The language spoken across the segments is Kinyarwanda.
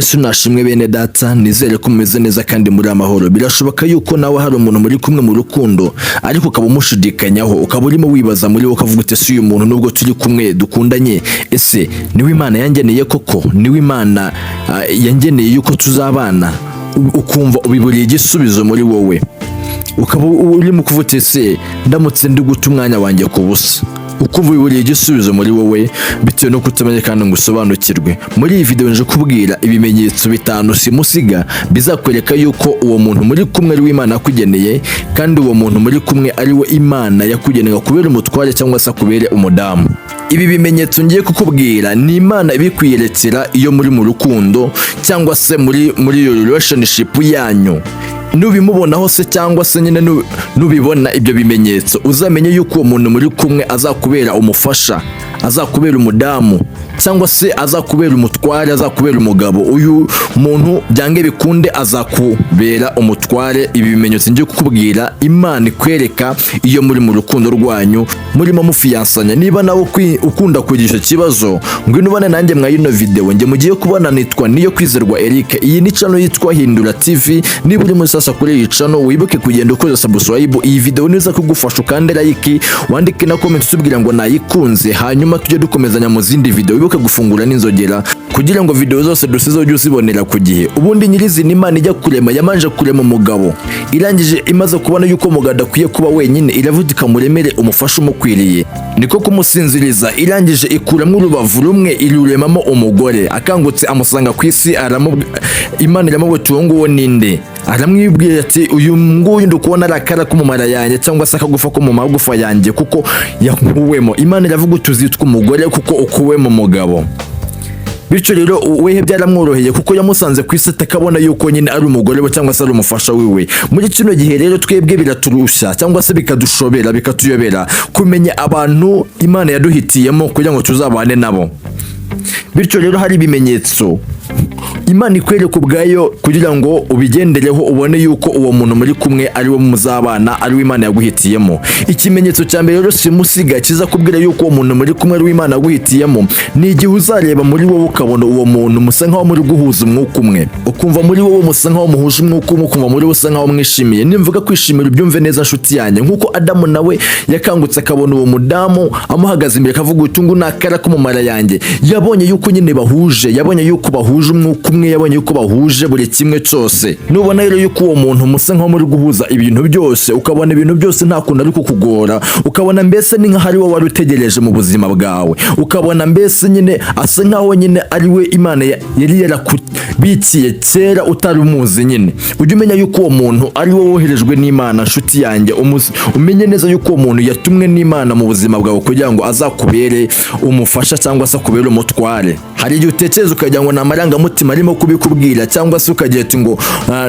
Yesu nashimwe bene data, nizere ko mumeze neza kandi muri amahoro. Birashoboka yuko nawe hari umuntu muri kumwe mu rukundo ariko ukaba umushidikanyaho, ukaba urimo wibaza muri wowe ukavuga uti ese uyu muntu nubwo turi kumwe dukundanye, ese niwe Imana yangeneye koko? Niwe Imana yangeneye yuko tuzabana? Ukumva ubiburiye igisubizo muri wowe, ukaba urimo kuvuga ese ndamutse ndi guta umwanya wanjye ku busa. Ukumva ubiburiye igisubizo muri wowe bitewe no kutamenya kandi ngo usobanukirwe. Muri iyi video nje kubwira ibimenyetso 5 simusiga bizakwereka yuko uwo muntu muri kumwe ari Imana yakugeneye, kandi uwo muntu muri kumwe ari we Imana yakugeneye kubera umutware cyangwa se kubera umudamu. Ibi bimenyetso ngiye kukubwira ni Imana ibikwiyeretsera iyo muri mu rukundo cyangwa se muri iyo relationship yanyu. Nubimubonaho se cyangwa se nyine nubibona ibyo bimenyetso, uzamenye yuko uwo muntu muri kumwe azakubera umufasha, azakubera umudamu, cyangwa se azakubera umutware, azakubera umugabo. Uyu muntu byange bikunde azakubera umutware. Ibi bimenyetso ngiye kukubwira Imana ikwereka iyo muri mu rukundo rwanyu, murimo mufiyansanya. Niba nawe ukunda kugira kibazo, ngwino ubane nanjye mwa ino video. Nge mugiye kubona nitwa niyo kwizerwa Eric. Iyi ni channel yitwa Hindura TV. Niba uri muri sasa kuri iyi channel, wibuke kugenda ukoza subscribe. Iyi video niza kugufasha kandi like, wandike na comment tubwira ngo nayikunze, hanyuma tujye dukomezanya mu zindi video. Wibuke gufungura n'inzogera kugira ngo video zose dusize ujye uzibonera ku gihe. Ubundi nyirizina Imana ijya kurema, yamanje kurema umugabo, irangije imaze kubona yuko umugabo adakwiye kuba wenyine, iravuga ikamuremere umufasha umukwiriye, niko kumusinziriza. Irangije ikuramo urubavu rumwe iruremamo umugore. Akangutse amusanga ku isi, Imana iramubwira ati uwo nguwo ninde? Aramwibwira ati uyu nguyu ndukubona ari akara ko mu mara yanjye cyangwa se akagufa ko mu magufa yanjye kuko yakuwemo. Imana iravuga ati uzitwa umugore kuko ukuwemo umugabo. Bityo rero wehe byaramworoheye kuko yamusanze ku isi atakabona yuko nyine ari umugore we cyangwa se ari umufasha wiwe. Muri kino gihe rero twebwe biraturusha cyangwa se bikadushobera, bikatuyobera kumenya abantu Imana yaduhitiyemo kugira ngo tuzabane nabo. Bityo rero hari ibimenyetso Imana ikwereka ubwayo kugira ngo ubigendereho, ubone yuko uwo muntu muri kumwe ari wo muzabana, ari we Imana yaguhitiyemo. Ikimenyetso cya mbere rero simusiga kiza kubwira yuko uwo muntu muri kumwe ari we Imana yaguhitiyemo, ni igihe uzareba muri wowe ukabona uwo muntu musa nkaho muri guhuza umwuka umwe, ukumva muri wowe musa nkaho muhuje umwuka umwe, ukumva muri wowe usa nkaho mwishimiye. Nimvuga kwishimira ubyumve neza nshuti yanjye, nkuko Adamu nawe yakangutse akabona uwo mudamu amuhagaze imbere akavuga uti ngo nakara ko mu mara yanjye. Yabonye yuko nyine bahuje, yabonye yuko bahuje umwuka umwe, yabonye yuko bahuje buri kimwe cyose. Nubona rero yuko uwo muntu musa nkaho muri guhuza ibintu byose, ukabona ibintu byose nta kuntu ari kukugora, ukabona mbese ni nkaho ari wowe wari utegereje mu buzima bwawe, ukabona mbese nyine asa nkaho nyine ari we Imana yari yarakubikiye kera utari umuzi nyine. Ujye umenya yuko uwo muntu ari wowe woherejwe n'Imana nshuti yanjye. Umenye neza yuko uwo muntu yatumwe n'Imana mu buzima bwawe kugira ngo azakubere umufasha cyangwa se akubere umutware. Hari igihe utekereza ukagira ngo ni amarangamutima arimo kubikubwira, cyangwa se ukagira ati ngo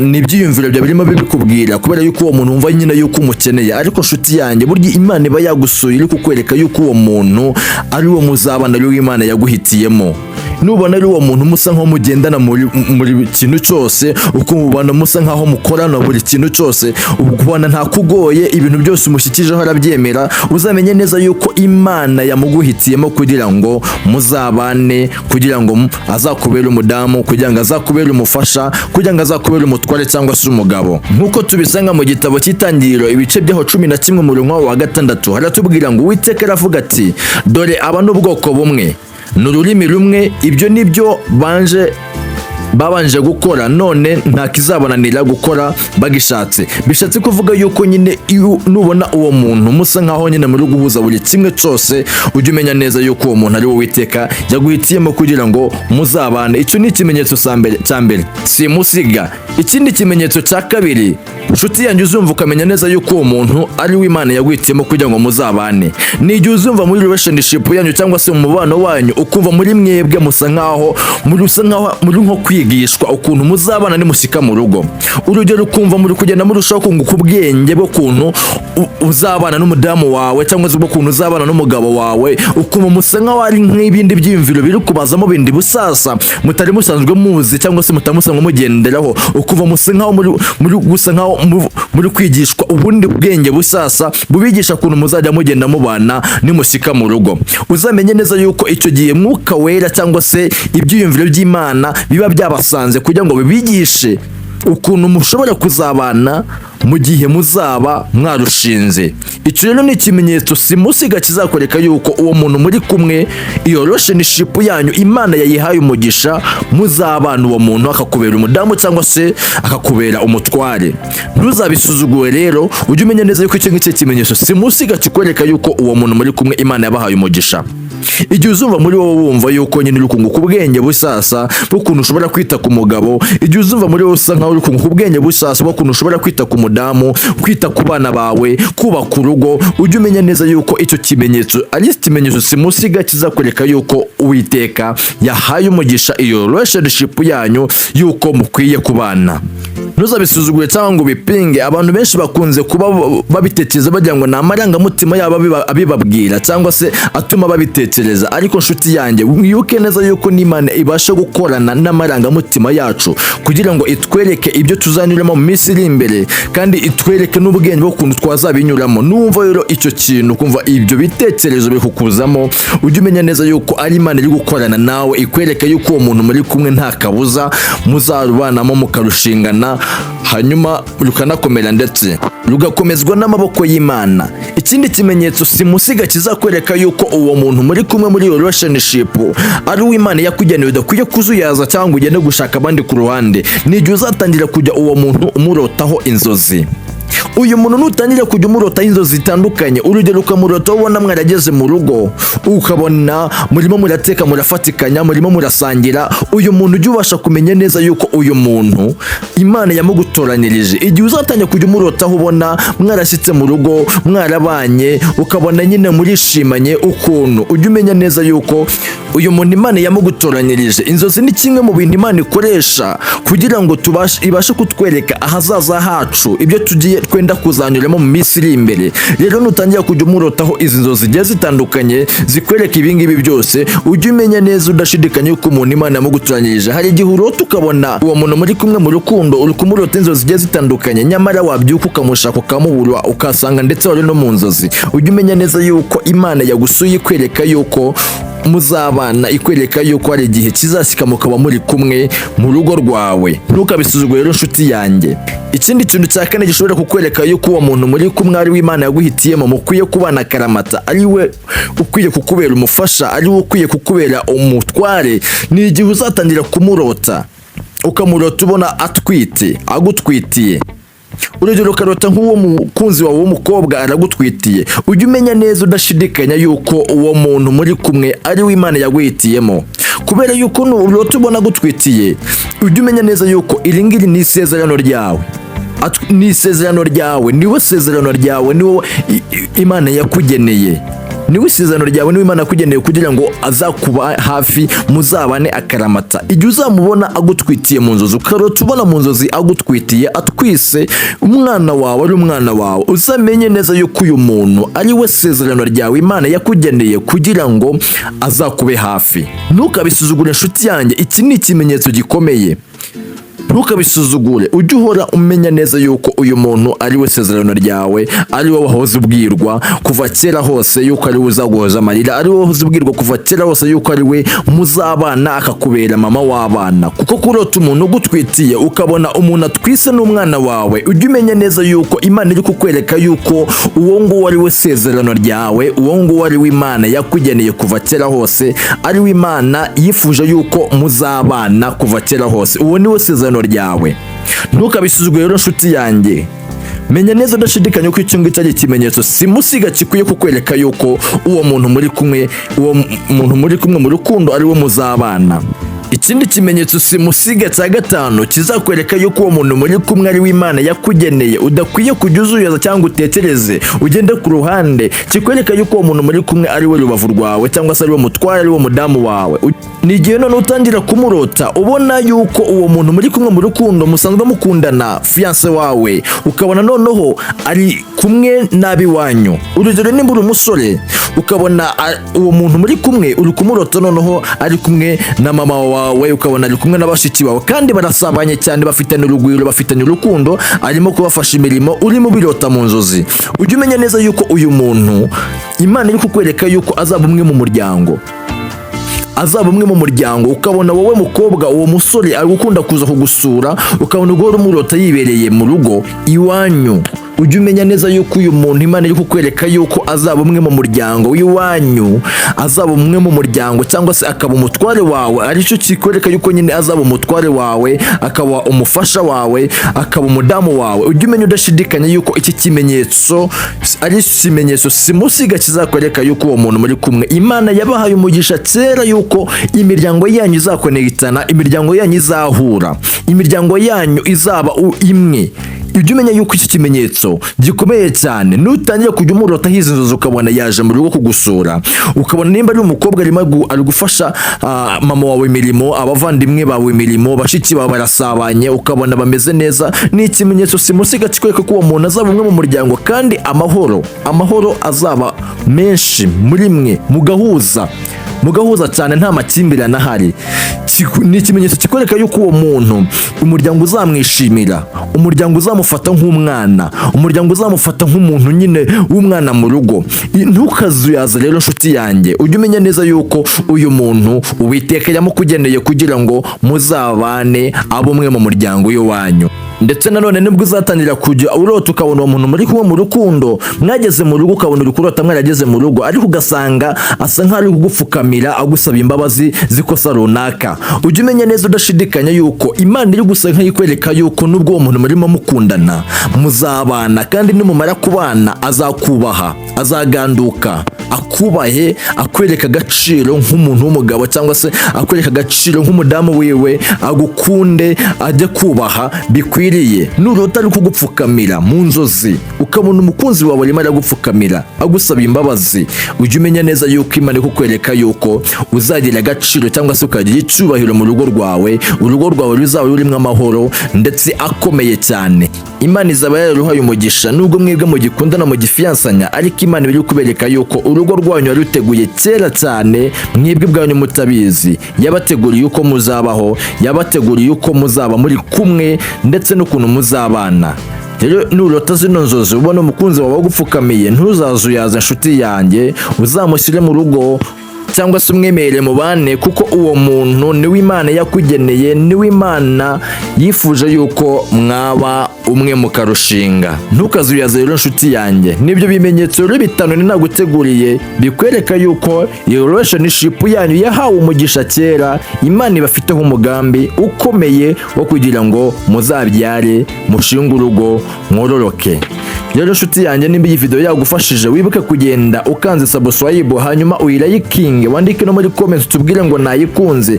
ni ibyiyumviro bya birimo bibikubwira kubera yuko uwo muntu wumva nyine yuko umukeneye. Ariko nshuti yanjye, burya Imana iba yagusuye iri kukwereka yuko uwo muntu ari wo muzabana, ari we Imana yaguhitiyemo. Nubona ari uwo muntu musa nkaho mugendana muri kintu cyose, ukubona musa nkaho mukorana buri kintu cyose, ukubona nta kugoye, ibintu byose umushyikijeho arabyemera, uzamenye neza yuko Imana yamuguhitiyemo kugira ngo muzabane, kugira ngo azakubere umudamu, kugira ngo azakubere umufasha, kugira ngo azakubere umutware cyangwa se umugabo. Nkuko tubisanga mu gitabo cy'Itangiriro ibice byaho 11 umurongo wa 6, haratubwira ngo Uwiteka aravuga ati dore aba n'ubwoko bumwe, n'ururimi rumwe, ibyo nibyo babanje gukora, none nta kizabananira gukora bagishatse. Bishatse kuvuga yuko nyine nubona uwo muntu musa nkaho nyine muri guhuza buri kimwe cyose, ujye umenya neza yuko uwo muntu ari wowe Uwiteka yaguhitiyemo kugira ngo muzabane. Icyo ni ikimenyetso cya mbere simusiga. Ikindi kimenyetso cya kabiri, nshuti yanjye, uzumva ukamenya neza yuko uwo muntu ari we Imana yaguhitiyemo kugira ngo muzabane, ni igihe uzumva muri relationship yanyu cyangwa se mu mubano wanyu, ukumva muri mwebwe musa nkaho muri nko kwigishwa ukuntu muzabana nimushyika mu rugo. Urugero, ukumva muri kugenda murushaho kunguka ubwenge bwo kuntu uzabana n'umudamu wawe cyangwa se bwo kuntu uzabana n'umugabo wawe, ukumva musa nkaho ari nk'ibindi byiyumviro biri kubazamo bindi busasa mutari musanzwe muzi cyangwa se mutamusanzwe mugenderaho. Ukumva musa nkaho muri gusa nkaho muri kwigishwa ubundi bwenge busasa bubigisha ukuntu muzajya mugenda mubana nimushyika mu rugo. Uzamenye neza yuko icyo gihe Mwuka Wera cyangwa se ibyiyumviro by'Imana biba byaba byabasanze kugira ngo bibigishe ukuntu mushobora kuzabana mu gihe muzaba mwarushinze. Icyo rero ni ikimenyetso simusiga kizakwereka yuko uwo muntu muri kumwe, iyo relationship yanyu Imana yayihaye umugisha, muzabana uwo muntu akakubera umudamu cyangwa se akakubera umutware. Ntuzabisuzugure rero, ujye umenya neza yuko icyo ngicyo kimenyetso simusiga kikwereka yuko uwo muntu muri kumwe Imana yabahaye umugisha. Igihe uzumva muri wowe wumva yuko nyine uri kunguka ubwenge busasa bw'ukuntu ushobora kwita ku mugabo, igihe uzumva muri wowe usa nkaho uri kunguka ubwenge busasa bw'ukuntu ushobora kwita ku mudamu, kwita ku bana bawe, kubaka urugo, ujye umenya neza yuko icyo kimenyetso ari ikimenyetso simusiga kizakwereka yuko Uwiteka yahaye umugisha iyo relationship yanyu, yuko mukwiye kubana. Ntuzabisuzugure cyangwa ngo bipinge. Abantu benshi bakunze kuba babitekereza bagira ngo ni amarangamutima yabo abibabwira cyangwa se atuma babitekereza, ariko nshuti yanjye wibuke neza yuko n'Imana ibasha gukorana n'amarangamutima yacu kugira ngo itwereke ibyo tuzanyuramo mu minsi iri imbere, kandi itwereke n'ubwenge bw'ukuntu twazabinyuramo. Numva rero icyo kintu, kumva ibyo bitekerezo bikukuzamo, ujye umenya neza yuko ari Imana iri gukorana nawe, ikwereka yuko uwo muntu muri kumwe nta kabuza muzarubanamo mukarushingana, hanyuma rukanakomera ndetse rugakomezwa n'amaboko y'Imana. Ikindi kimenyetso simusiga kizakwereka yuko uwo muntu muri kumwe muri iyo relationship ari uw'Imana yakugeneye, udakwiye kuzuyaza cyangwa ugende gushaka abandi ku ruhande, ni igihe uzatangira kujya uwo muntu umurotaho inzozi. Uyu muntu nutangira kujya umurotaho inzozi zitandukanye, urugero ukamurota ubona mwarageze mu rugo, ukabona murimo murateka murafatikanya, murimo murasangira, uyu muntu ujye ubasha kumenya neza yuko uyu muntu Imana yamugutoranirije. Igihe uzatangira kujya umurotaho ubona mwarashyitse mu rugo, mwarabanye, ukabona nyine murishimanye ukuntu, ujye umenya neza yuko uyu muntu Imana yamugutoranirije. Inzozi ni kimwe mu bintu Imana ikoresha kugira ngo ibashe kutwereka ahazaza hacu, ibyo tugiye twenda kuzanyuramo mu minsi iri imbere. Rero nutangira kujya umurotaho izi nzozi zigiye zitandukanye zikwereka ibingibi byose, ujye umenya neza udashidikanya yuko umuntu Imana yamugutoranyirije. Hari igihe urota ukabona uwo muntu muri kumwe mu rukundo, uri kumurota inzozi zigiye zitandukanye, nyamara wabyuka ukamushaka ukamubura, ukasanga ndetse wari no mu nzozi. Ujye umenya neza yuko Imana yagusuye ikwereka yuko muzabana, ikwereka yuko hari igihe kizashyika mukaba muri kumwe mu rugo rwawe. Ntukabisuzugure rero nshuti yanjye. Ikindi kintu cya kane gishobora kukwereka yuko uwo muntu muri kumwe ari w'Imana yaguhitiyemo, mukwiye kubana akaramata, ari we ukwiye kukubera umufasha, ari we ukwiye kukubera umutware, ni igihe uzatangira kumurota, ukamurota ubona atwite, agutwitiye. Urugero ukarota nk'uwo mukunzi wawe w'umukobwa aragutwitiye, ujye umenya neza udashidikanya yuko uwo muntu muri kumwe ari w'Imana yaguhitiyemo. Kubera yuko urota ubona agutwitiye, ujye umenya neza yuko iri ngiri ni isezerano ryawe, ni isezerano ryawe, niwe sezerano ryawe, niwe Imana yakugeneye, niwe isezerano ryawe, niwe Imana yakugeneye kugira ngo azakuba hafi, muzabane akaramata. Igihe uzamubona agutwitiye mu nzozi, ukarota ubona mu nzozi agutwitiye, atwise umwana wawe, ari umwana wawe, uzamenye neza yuko uyu muntu ari we sezerano ryawe Imana yakugeneye kugira ngo azakube hafi. Ntukabisuzugure nshuti yanjye, iki ni ikimenyetso gikomeye. Ntukabisuzugure, ujye uhora umenya neza yuko uyu muntu ari we sezerano ryawe, ari we wahoze ubwirwa kuva kera hose yuko ari we uzaguhoza amarira, ari we wahoze ubwirwa kuva kera hose yuko ari we muzabana, akakubera mama w'abana. Kuko kurota umuntu ugutwitiye ukabona umuntu atwise n'umwana wawe, ujye umenya neza yuko Imana iri kukwereka yuko uwo nguwo ari we sezerano ryawe, uwo nguwo ari we Imana yakugeneye kuva kera hose, ari we Imana yifuje yuko muzabana kuva kera hose, uwo ni we sezerano ryawe. Ntukabisuzugure rero nshuti yanjye, menya neza udashidikanya ko icyo ngicyo ari ikimenyetso simusiga gikwiye kukwereka yuko uwo muntu muri kumwe mu rukundo ari we muzabana. Ikindi kimenyetso simusiga cya gatanu kizakwereka yuko uwo muntu muri kumwe ari w'Imana yakugeneye, udakwiye kujya uzuyaza cyangwa utekereze ugende ku ruhande, kikwereka yuko uwo muntu muri kumwe ari we rubavu rwawe cyangwa se ari we mutware, ari we mudamu wawe. Ni igihe none utangira kumurota ubona yuko uwo muntu muri kumwe mu rukundo, musanzwe mukundana, fiance wawe, ukabona noneho ari kumwe n'abiwanyu. Urugero nimba uri umusore ukabona uwo muntu muri kumwe uri kumurota noneho ari kumwe na mama wawe, ukabona ari kumwe n'abashiki bawe kandi barasabanye cyane, bafitanye urugwiro, bafitanye urukundo, arimo kubafasha imirimo, urimo birota mu nzozi. Ujye umenya neza yuko uyu muntu Imana iri kukwereka yuko azaba umwe mu muryango. azaba umwe mu muryango, ukabona wowe mukobwa uwo musore ari gukunda kuza kugusura, ukabona guhora umurota yibereye mu rugo iwanyu, ujye umenya neza yuko uyu muntu Imana iri kukwereka yuko azaba umwe mu muryango w'iwanyu, azaba umwe mu muryango cyangwa se akaba umutware wawe, aricyo kikwereka yuko nyine azaba umutware wawe, akaba umufasha wawe, akaba umudamu wawe. Ujye umenya udashidikanya yuko iki kimenyetso ari ikimenyetso simusiga kizakwereka yuko uwo muntu muri kumwe Imana yabahaye umugisha kera yuko imiryango yanyu izakonegitana, imiryango yanyu izahura, imiryango yanyu izaba imwe. Ujye umenya yuko iki kimenyetso gikomeye cyane. Nutangira kujya umurota hizi inzozi ukabona yaje mu rugo kugusura, ukabona nimba ari umukobwa ari gufasha mama wawe imirimo, abavandimwe bawe imirimo, bashiki bawe barasabanye, ukabona bameze neza, ni ikimenyetso simusiga kikwereka ko uwo muntu azaba umwe mu muryango, kandi amahoro azaba menshi muri mwe, mugahuza cyane nta makimbirane ahari. Ni ikimenyetso kikwereka yuko uwo muntu umuryango uzamwishimira, umuryango uzamufata nk'umwana, umuryango uzamufata nk'umuntu nyine w'umwana mu rugo. Ntukazuyaze rero nshuti yanjye, ujye umenya neza yuko uyu muntu Uwiteka yamukugeneye kugira ngo muzabane abo umwe mu muryango w'iwanyu. Ndetse nanone nibwo uzatangira kujya urota ukabona uwo muntu muri kumwe mu rukundo, mwageze mu rugo ukabona uri kurota mwarageze mu rugo, ariko ugasanga asa nk'aho ari kugupfukamira agusaba imbabazi z'ikosa runaka. Ujye umenya neza udashidikanya yuko Imana iri gusa nk'ikwereka yuko nubwo uwo muntu murimo mukundana muzabana, kandi nimumara kubana azakubaha, azaganduka, akubahe, akwereka agaciro nk'umuntu w'umugabo, cyangwa se akwereka agaciro nk'umudamu wiwe, agukunde, ajye kubaha bikwiriye. Nurota ari kugupfukamira mu nzozi ukabona umukunzi wawe arimo aragupfukamira agusaba imbabazi, ujye umenya neza yuko Imana iri kukwereka yuko uzagira agaciro cyangwa se ukagira icyubahiro mu rugo rwawe, urugo rwawe ruzaba rurimo amahoro ndetse akomeye cyane. Imana izaba yaruhaye umugisha nubwo mwebwe mugikundana mugifiyansanya, ariko Imana iri kubereka yuko urugo rwanyu yaruteguye kera cyane, mwebwe bwanyu mutabizi. Yabateguriye uko muzabaho, yabateguriye uko muzaba muri kumwe ndetse n'ukuntu muzabana. Rero nurota zino nzozi ubona umukunzi wawe agupfukamiye, ntuzazuyaze nshuti yanjye, uzamushyire mu rugo cyangwa se umwemerere mubane, kuko uwo muntu niwe Imana yakugeneye, niwe Imana yifuje yuko mwaba umwe mukarushinga. Ntukazuyaze rero nshuti yanjye, nibyo bimenyetso rero bitanu naguteguriye bikwereka yuko iyo relationship yanyu yahawe umugisha kera. Imana ibafiteho umugambi ukomeye wo kugira ngo muzabyare, mushinge urugo, mwororoke. Rero nshuti yanjye, nimba iyi video yagufashije wibuke kugenda ukanze subscribe, hanyuma uyirayikinge, wandike no muri comments tubwire ngo nayikunze,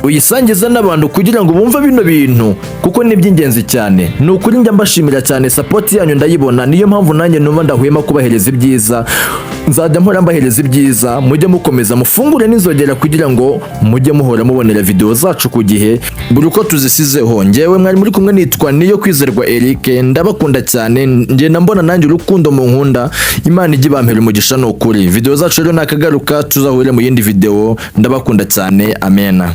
uyisangiza n'abantu kugira ngo bumve bino bintu, kuko ni by'ingenzi cyane. Ni ukuri njya mbashimira cyane, support yanyu ndayibona, niyo mpamvu nanjye numva ndahwema kubahereza ibyiza. Nzajya mpora mbahereza ibyiza, mujye mukomeza mufungure n'inzogera kugira ngo mujye muhora mubonera video zacu ku gihe buri uko tuzisizeho. Njyewe mwari muri kumwe nitwa Niyo Kwizerwa Eric, ndabakunda cyane, ngenda mbona nanjye urukundo mu nkunda. Imana ijye bampera umugisha n'ukuri. Video zacu rero nakagaruka, tuzahure mu yindi video. Ndabakunda cyane, amena.